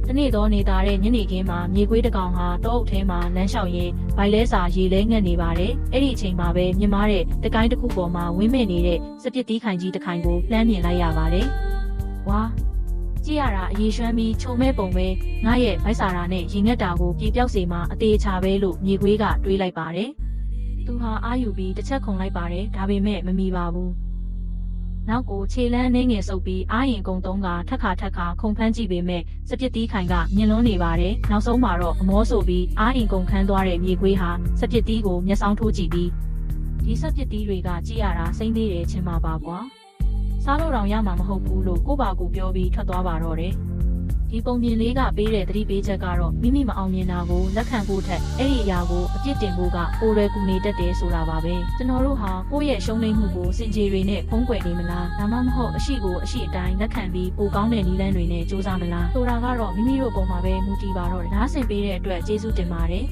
တနေ့တော့နေတာတဲ့ညနေခင်းမှာမြေခွေးတစ်ကောင်ဟာတောအုပ်ထဲမှာလမ်းလျှောက်ရင်းဗိုက်လဲစာရေလဲငတ်နေပါတယ်အဲ့ဒီအချိန်မှာပဲမြင်မာတဲ့တကိုင်းတစ်ခုပေါ်မှာဝင်းမဲ့နေတဲ့စပစ်တီးခိုင်ကြီးတစ်ခိုင်ကိုလှမ်းမြင်လိုက်ရပါတယ်ဝါကြည့်ရတာအရေးရွှမ်းပြီးခြုံမဲ့ပုံပဲငါရဲ့ဗိုက်စာရာနဲ့ရင်ငတ်တာကိုပြေပြောက်စေမှာအသေးချပဲလို့မြေခွေးကတွေးလိုက်ပါတယ်သူဟာအာယူပြီးတစ်ချက်ခုန်လိုက်ပါတယ်ဒါပေမဲ့မမီပါဘူးနောက်ကိုခြေလန်းနှင်းငယ်ဆုပ်ပြီးအာရင်ကုံတုံးကထက်ခါခုန်ဖမ်းကြည့်ပေမဲ့စပစ်တီးခိုင်ကမြင်လွန်းနေပါတယ်နောက်ဆုံးမှာတော့အမောဆိုပြီးအာရင်ကုံခန်းသွားတဲ့မြေခွေးဟာစပစ်တီးကိုမျက်စောင်းထိုးကြည့်ပြီးဒီစပစ်တီးတွေကကြည့်ရတာစိမ့်သေးတယ်ချင်းပါကွာစားလို့တော့ရမှာမဟုတ်ဘူးလို့ကိုပါကူပြောပြီးထွက်သွားပါတော့တယ်ဒီပုံပြင်လေးကပေးတဲ့သတိပေးချက်ကတော့မိမိမအောင်မြင်တာကိုလက်ခံဖို့ထက်အဲ့ဒီအရာကိုအပြစ်တင်ဖို့ကပိုရဲကူနေတတ်တယ်ဆိုတာပါပဲကျွန်တော်တို့ဟာကိုယ့်ရဲ့ရှုံးနိမ့်မှုကိုစင်ကြေတွေနဲ့ဖုံးကွယ်နေမလားဒါမှမဟုတ်အရှိကိုအရှိအတိုင်းလက်ခံပြီးပိုကောင်းတဲ့နည်းလမ်းတွေနဲ့စူးစမ်းမလားဆိုတာကတော့မိမိတို့ပုံမှာပဲမူတည်ပါတော့တယ်နားဆင်ပေးတဲ့အတွက်ကျေးဇူးတင်ပါတယ်